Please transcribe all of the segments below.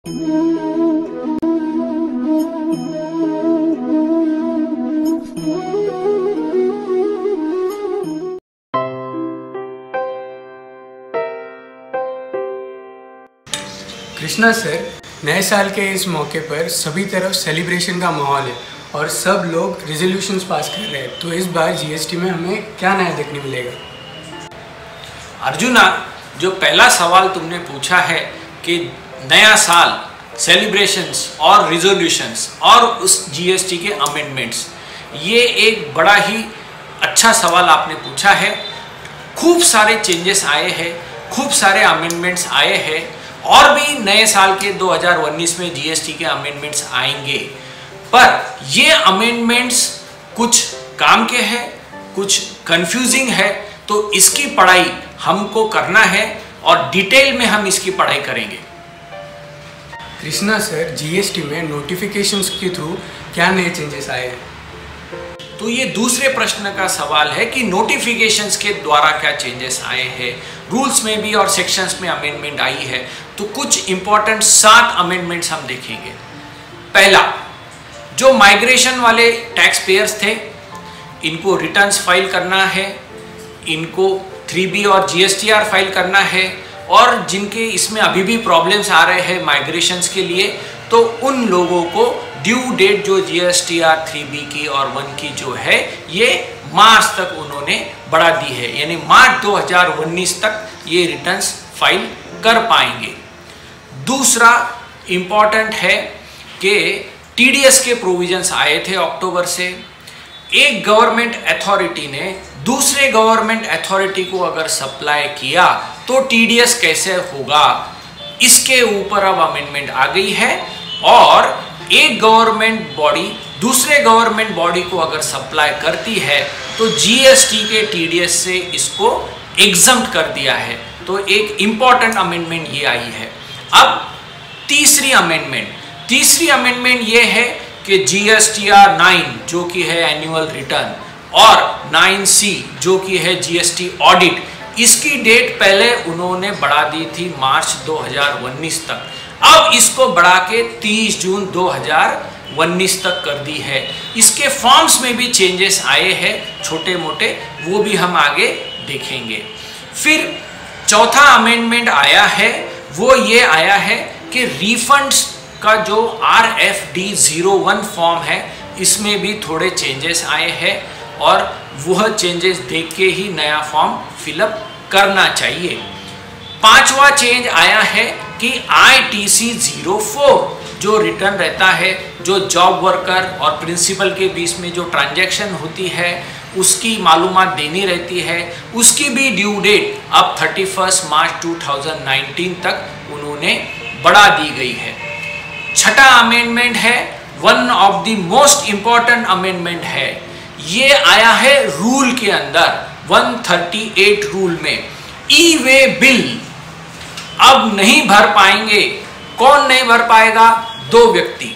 Krishna sir, नए साल के इस मौके पर सभी तरफ सेलिब्रेशन का माहौल है और सब लोग रेजोल्यूशंस पास कर रहे हैं, तो इस बार जीएसटी में हमें क्या नया देखने मिलेगा? अर्जुना, जो पहला सवाल तुमने पूछा है कि नया साल, सेलिब्रेशंस और रिजोल्यूशंस और उस जीएसटी के अमेंडमेंट्स, ये एक बड़ा ही अच्छा सवाल आपने पूछा है। खूब सारे चेंजेस आए हैं, खूब सारे अमेंडमेंट्स आए हैं और भी नए साल के 2019 में जीएसटी के अमेंडमेंट्स आएंगे। पर ये अमेंडमेंट्स कुछ काम के हैं, कुछ कंफ्यूजिंग है, तो इसकी पढ़ाई हमको करना है और डिटेल में हम इसकी पढ़ाई करेंगे। कृष्णा सर, जीएसटी में नोटिफिकेशंस के थ्रू क्या नए चेंजेस आए हैं? तो ये दूसरे प्रश्न का सवाल है कि नोटिफिकेशंस के द्वारा क्या चेंजेस आए हैं। रूल्स में भी और सेक्शंस में अमेंडमेंट आई है, तो कुछ इंपॉर्टेंट 7 अमेंडमेंट्स हम देखेंगे। पहला, जो माइग्रेशन वाले टैक्स पेयर्स थे, इनको रिटर्न्स फाइल करना है, इनको 3B और GSTR फाइल करना है, और जिनके इसमें अभी भी प्रॉब्लम्स आ रहे हैं माइग्रेशंस के लिए, तो उन लोगों को ड्यू डेट जो GSTR 3B की और 1 की जो है, ये मार्च तक उन्होंने बढ़ा दी है, यानी मार्च 2019 तक ये रिटर्न्स फाइल कर पाएंगे। दूसरा इम्पॉर्टेंट है कि TDS के प्रोविजंस आए थे अक्टूबर से। एक गवर्नमेंट अथॉरिटी ने दूसरे गवर्नमेंट अथॉरिटी को अगर सप्लाई किया तो TDS कैसे होगा, इसके ऊपर अब अमेंडमेंट आ गई है। और एक गवर्नमेंट बॉडी दूसरे गवर्नमेंट बॉडी को अगर सप्लाई करती है तो GST के TDS से इसको एग्जम्प्ट कर दिया है। तो एक इंपॉर्टेंट अमेंडमेंट ये आई है। अब तीसरी अमेंडमेंट ये है कि GSTR 9 जो कि है एनुअल रिटर्न और 9C जो कि है GST ऑडिट, इसकी डेट पहले उन्होंने बढ़ा दी थी मार्च 2019 तक, अब इसको बढ़ा के 30 जून 2019 तक कर दी है। इसके फॉर्म्स में भी चेंजेस आए हैं छोटे मोटे, वो भी हम आगे देखेंगे। फिर चौथा अमेंडमेंट आया है, वो ये आया है कि रिफंड्स का जो RFD 01 फॉर्म है, इसमें भी थोड़े चेंजेस आए हैं और वह चेंजेस देख के ही नया फॉर्म फिलअप करना चाहिए। पांचवा चेंज आया है कि ITC 04 जो रिटर्न रहता है, जो जॉब वर्कर और प्रिंसिपल के बीच में जो ट्रांजैक्शन होती है, उसकी मालूमात देनी रहती है, उसकी भी ड्यू डेट अब 31 मार्च 2019 तक उन्होंने बढ़ा दी गई है। छठा अमेंडमेंट है, one of the most important amendment है, ये आया है रूल के अंदर 138 रूल में। ई-वे बिल अब नहीं भर पाएंगे। कौन नहीं भर पाएगा? 2 व्यक्ति।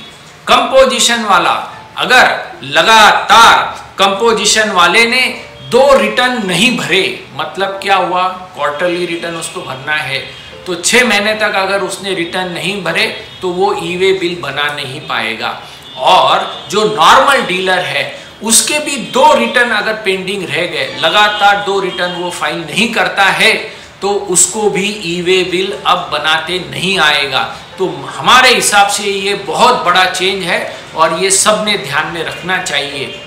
कंपोजिशन वाला, अगर लगातार कंपोजिशन वाले ने 2 रिटर्न नहीं भरे, मतलब क्या हुआ, क्वार्टरली रिटर्न उसको भरना है, तो 6 महीने तक अगर उसने रिटर्न नहीं भरे तो वो ई-वे बिल बना नहीं पाएगा। और जो नॉर्मल डीलर है उसके भी 2 रिटर्न अगर पेंडिंग रह गए, लगातार 2 रिटर्न वो फाइल नहीं करता है, तो उसको भी ई-वे बिल अब बनाते नहीं आएगा। तो हमारे हिसाब से ये बहुत बड़ा चेंज है और ये सब ने ध्यान में रखना चाहिए।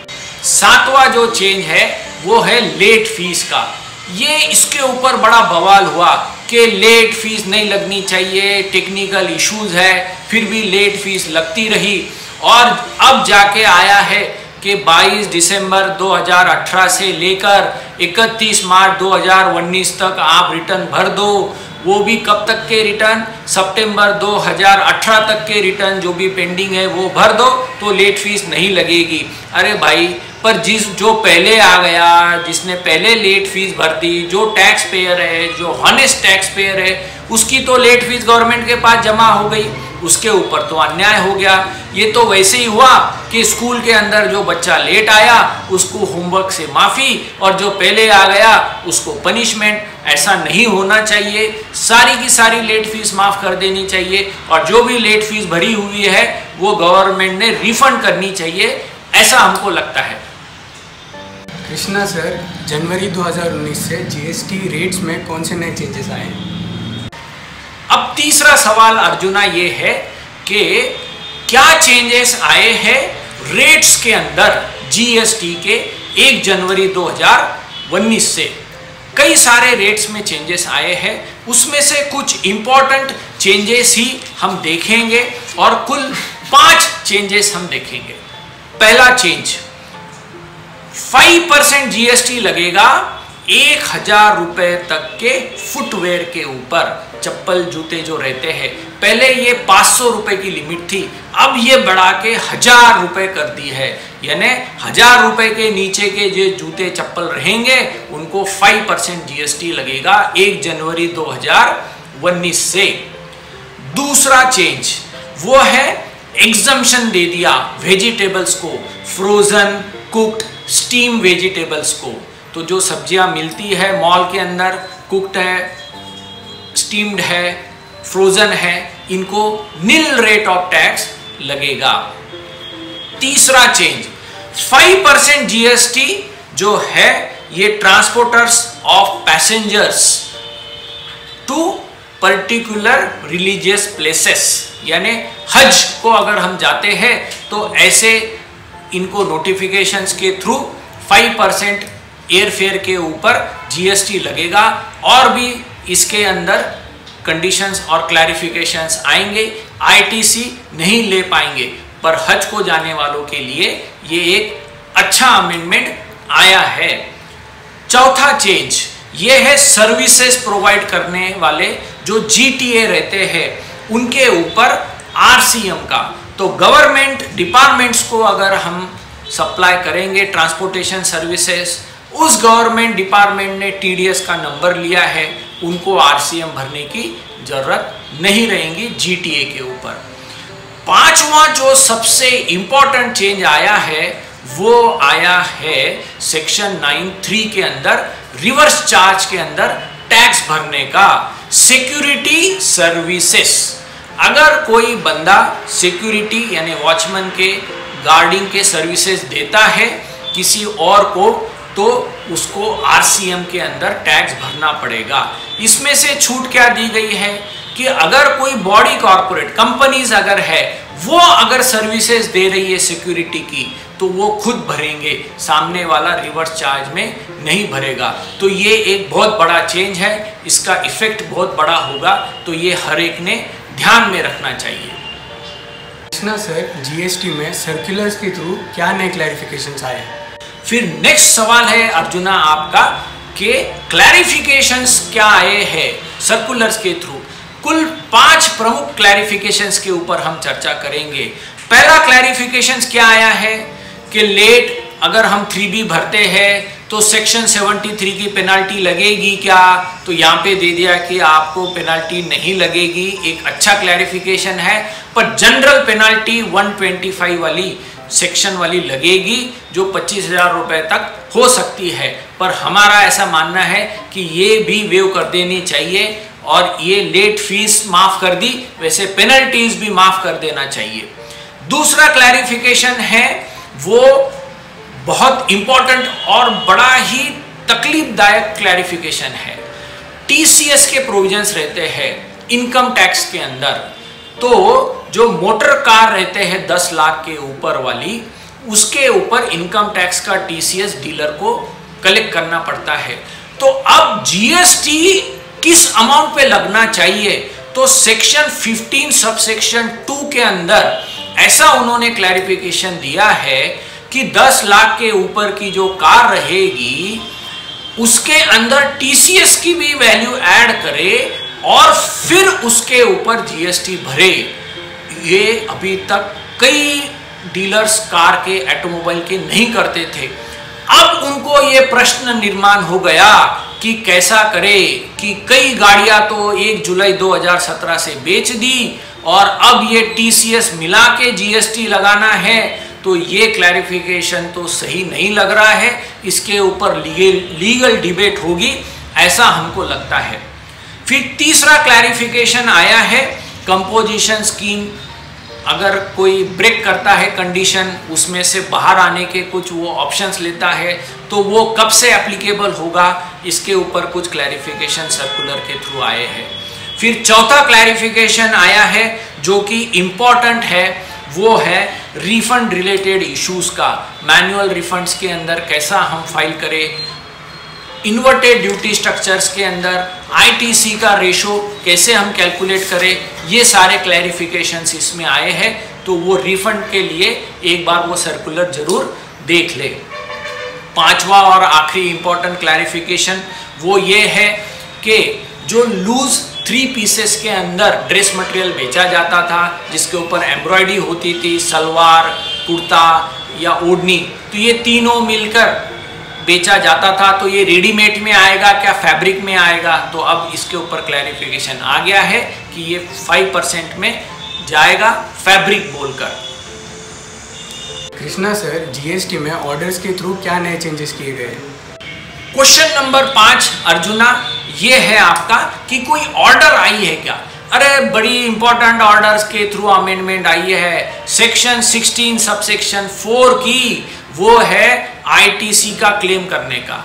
7वां जो चेंज है वो है लेट फीस का। ये इसके ऊपर बड़ा बवाल हुआ कि लेट फीस नहीं लगनी चाहिए, टेक्निकल इश्यूज है, फिर भी लेट फीस लगती रही और अब जाके आया है कि 22 दिसंबर 2018 से लेकर 31 मार्च 2019 तक आप रिटर्न भर दो। वो भी कब तक के रिटर्न? सितंबर 2018 तक के रिटर्न जो भी पेंडिंग है वो भर दो, तो लेट फीस नहीं लगेगी। अरे भाई, पर जो पहले आ गया, जिसने पहले लेट फीस भर दी, जो टैक्स पेयर है, जो हॉनेस्ट टैक्स पेयर है, उसकी तो लेट फीस गवर्नमेंट के पास जमा हो गई, उसके ऊपर तो अन्याय हो गया। ये तो वैसे ही हुआ कि स्कूल के अंदर जो बच्चा लेट आया उसको होमवर्क से माफ़ी, और जो पहले आ गया उसको पनिशमेंट। ऐसा नहीं होना चाहिए। सारी की सारी लेट फीस माफ़ कर देनी चाहिए, और जो भी लेट फीस भरी हुई है वो गवर्नमेंट ने रिफंड करनी चाहिए, ऐसा हमको लगता है। कृष्णा सर, जनवरी 2019 से जीएसटी रेट्स में कौन से नए चेंजेस आए हैं? अब तीसरा सवाल अर्जुना ये है कि क्या चेंजेस आए हैं रेट्स के अंदर जीएसटी के 1 जनवरी 2019 से। कई सारे रेट्स में चेंजेस आए हैं, उसमें से कुछ इंपॉर्टेंट चेंजेस ही हम देखेंगे, और कुल 5 चेंजेस हम देखेंगे। पहला चेंज, 5% जीएसटी लगेगा 1000 रुपए तक के फुटवेयर के ऊपर। चप्पल जूते जो रहते हैं, पहले ये 500 रुपए की लिमिट थी, अब ये बढ़ा के 1000 रुपए कर दी है। यानी 1000 रुपए के नीचे के जो जूते चप्पल रहेंगे उनको 5% जीएसटी लगेगा 1 जनवरी 2019 से। दूसरा चेंज वो है एग्जम्पशन दे दिया वेजिटेबल्स को, फ्रोजन, कुक्ड, स्टीम वेजिटेबल्स को। तो जो सब्जियां मिलती है मॉल के अंदर, कुक्ड है, स्टीम्ड है, फ्रोजन है, इनको नील रेट ऑफ टैक्स लगेगा। तीसरा चेंज, 5% जीएसटी जो है ये transporters of passengers to particular religious places, यानी हज को अगर हम जाते हैं तो ऐसे इनको नोटिफिकेशंस के थ्रू 5% एयरफेयर के ऊपर जीएसटी लगेगा, और भी इसके अंदर कंडीशंस और क्लैरिफिकेशंस आएंगे। आईटीसी नहीं ले पाएंगे, पर हज को जाने वालों के लिए ये एक अच्छा अमेंडमेंट आया है। चौथा चेंज ये है सर्विसेज प्रोवाइड करने वाले जो जीटीए रहते हैं उनके ऊपर आरसीएम का। तो गवर्नमेंट डिपार्टमेंट्स को अगर हम सप्लाई करेंगे ट्रांसपोर्टेशन सर्विसेज, उस गवर्नमेंट डिपार्टमेंट ने टीडीएस का नंबर लिया है, उनको आरसीएम भरने की जरूरत नहीं रहेगी जीटीए के ऊपर। पांचवा जो सबसे इंपॉर्टेंट चेंज आया है वो आया है सेक्शन 9(3) के अंदर रिवर्स चार्ज के अंदर टैक्स भरने का। सिक्योरिटी सर्विसेज, अगर कोई बंदा सिक्योरिटी यानी वॉचमैन के गार्डिंग के सर्विसेज देता है किसी और को, तो उसको आरसीएम के अंदर टैक्स भरना पड़ेगा। इसमें से छूट क्या दी गई है कि अगर कोई बॉडी कॉर्पोरेट कंपनीज अगर है वो अगर सर्विसेज दे रही है सिक्योरिटी की, तो वो खुद भरेंगे, सामने वाला रिवर्स चार्ज में नहीं भरेगा। तो ये एक बहुत बड़ा चेंज है, इसका इफेक्ट बहुत बड़ा होगा, तो ये हर एक ने ध्यान में रखना चाहिए। कृष्णा सर, जीएसटी में सर्कुलर्स के थ्रू क्या नए क्लैरिफिकेशंस आए हैं? फिर नेक्स्ट सवाल है अर्जुना आपका कि क्लैरिफिकेशंस क्या आए हैं सर्कुलर्स के थ्रू। कुल 5 प्रमुख क्लैरिफिकेशंस के ऊपर हम चर्चा करेंगे। पहला क्लैरिफिकेशंस क्या आया है कि लेट अगर हम 3B भरते हैं तो सेक्शन 73 की पेनाल्टी लगेगी क्या? तो यहाँ पे दे दिया कि आपको पेनाल्टी नहीं लगेगी, एक अच्छा क्लैरिफिकेशन है। पर जनरल पेनाल्टी 125 वाली सेक्शन वाली लगेगी जो 25,000 रुपए तक हो सकती है। पर हमारा ऐसा मानना है कि ये भी वेव कर देनी चाहिए, और ये लेट फीस माफ कर दी, वैसे पेनल्टीज भी माफ कर देना चाहिए। दूसरा क्लैरिफिकेशन है वो बहुत इंपॉर्टेंट और बड़ा ही तकलीफदायक क्लैरिफिकेशन है। टीसीएस के प्रोविजंस रहते हैं इनकम टैक्स के अंदर, तो जो मोटर कार रहते हैं 10 लाख के ऊपर वाली, उसके ऊपर इनकम टैक्स का टीसीएस डीलर को कलेक्ट करना पड़ता है। तो अब जीएसटी किस अमाउंट पे लगना चाहिए? तो सेक्शन 15 सबसेक्शन 2 के अंदर ऐसा उन्होंने क्लैरिफिकेशन दिया है कि 10 लाख के ऊपर की जो कार रहेगी उसके अंदर टीसीएस की भी वैल्यू ऐड करे और फिर उसके ऊपर जीएसटी भरे। ये अभी तक कई डीलर्स कार के, ऑटोमोबाइल के नहीं करते थे। अब उनको ये प्रश्न निर्माण हो गया कि कैसा करे कि कई गाड़ियां तो 1 जुलाई 2017 से बेच दी और अब ये TCS मिला के GST लगाना है, तो ये क्लैरिफिकेशन तो सही नहीं लग रहा है। इसके ऊपर लीगल डिबेट होगी ऐसा हमको लगता है। फिर तीसरा क्लैरिफिकेशन आया है कंपोजिशन स्कीम, अगर कोई ब्रेक करता है कंडीशन, उसमें से बाहर आने के कुछ वो ऑप्शंस लेता है, तो वो कब से एप्लीकेबल होगा, इसके ऊपर कुछ क्लैरिफिकेशन सर्कुलर के थ्रू आए हैं। फिर चौथा क्लैरिफिकेशन आया है जो कि इम्पॉर्टेंट है, वो है रिफंड रिलेटेड इश्यूज का। मैनुअल रिफंड्स के अंदर कैसा हम फाइल करें, इन्वर्टेड ड्यूटी स्ट्रक्चर्स के अंदर ITC का रेशो कैसे हम कैलकुलेट करें, ये सारे क्लैरिफिकेशंस इसमें आए हैं। तो वो रिफंड के लिए एक बार वो सर्कुलर जरूर देख ले। पांचवा और आखिरी इंपॉर्टेंट क्लैरिफिकेशन वो ये है कि जो लूज 3 पीसेस के अंदर ड्रेस मटेरियल बेचा जाता था, जिसके ऊपर एम्ब्रॉयडरी होती थी, सलवार, कुर्ता या ओढ़नी, तो ये तीनों मिलकर बेचा जाता था, तो ये रेडीमेड में आएगा क्या फैब्रिक में आएगा? तो अब इसके ऊपर क्लैरिफिकेशन आ गया है कि ये 5% में जाएगा फैब्रिक बोलकर। कृष्णा सर, GST में ऑर्डर्स के थ्रू क्या नए चेंजेस किए गए? क्वेश्चन नंबर 5 अर्जुना, ये है आपका कि कोई ऑर्डर आई है क्या? अरे बड़ी इंपॉर्टेंट ऑर्डर्स के थ्रू अमेंडमेंट आई है। सेक्शन 16 सबसेक्शन 4 की वो है ITC का क्लेम करने का।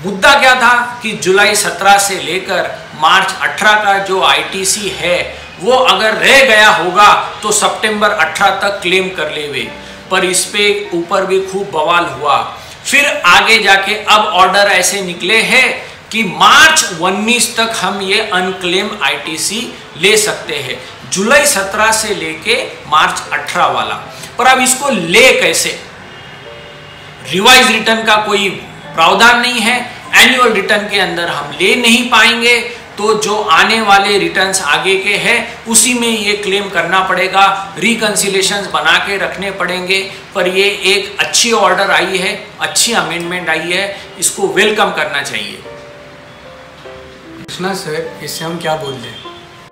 मुद्दा क्या था कि जुलाई 17 से लेकर मार्च 18 का जो ITC है वो अगर रह गया होगा तो सितंबर 18 तक क्लेम कर लेवे, पर इस पे ऊपर भी खूब बवाल हुआ। फिर आगे जाके अब ऑर्डर ऐसे निकले हैं कि मार्च 19 तक हम ये अनक्लेम ITC ले सकते हैं, जुलाई 17 से लेके मार्च 18 वाला। पर अब इसको ले कैसे? रिवाइज रिटर्न का कोई प्रावधान नहीं है, एनुअल रिटर्न के अंदर हम ले नहीं पाएंगे, तो जो आने वाले रिटर्न्स आगे के हैं उसी में ये क्लेम करना पड़ेगा, रिकंसिलेशंस बना के रखने पड़ेंगे। पर ये एक अच्छी ऑर्डर आई है, अच्छी अमेंडमेंट आई है, इसको वेलकम करना चाहिए। कृष्णा सर, इससे हम क्या बोल लें?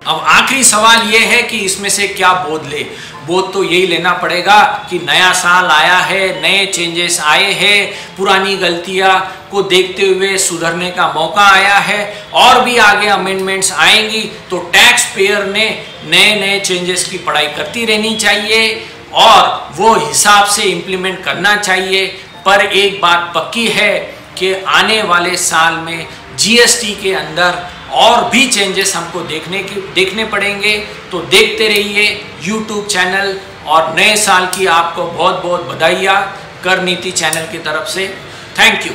अब आखिरी सवाल ये है कि इसमें से क्या बोध ले। बोध तो यही लेना पड़ेगा कि नया साल आया है, नए चेंजेस आए हैं, पुरानी गलतियां को देखते हुए सुधरने का मौका आया है, और भी आगे अमेंडमेंट्स आएंगी, तो टैक्स पेयर ने नए नए चेंजेस की पढ़ाई करती रहनी चाहिए और वो हिसाब से इम्प्लीमेंट करना चाहिए। पर एक बात पक्की है कि आने वाले साल में GST के अंदर और भी चेंजेस हमको देखने पड़ेंगे। तो देखते रहिए YouTube चैनल, और नए साल की आपको बहुत बहुत बधाइयाँ कर नीति चैनल की तरफ से। Thank you.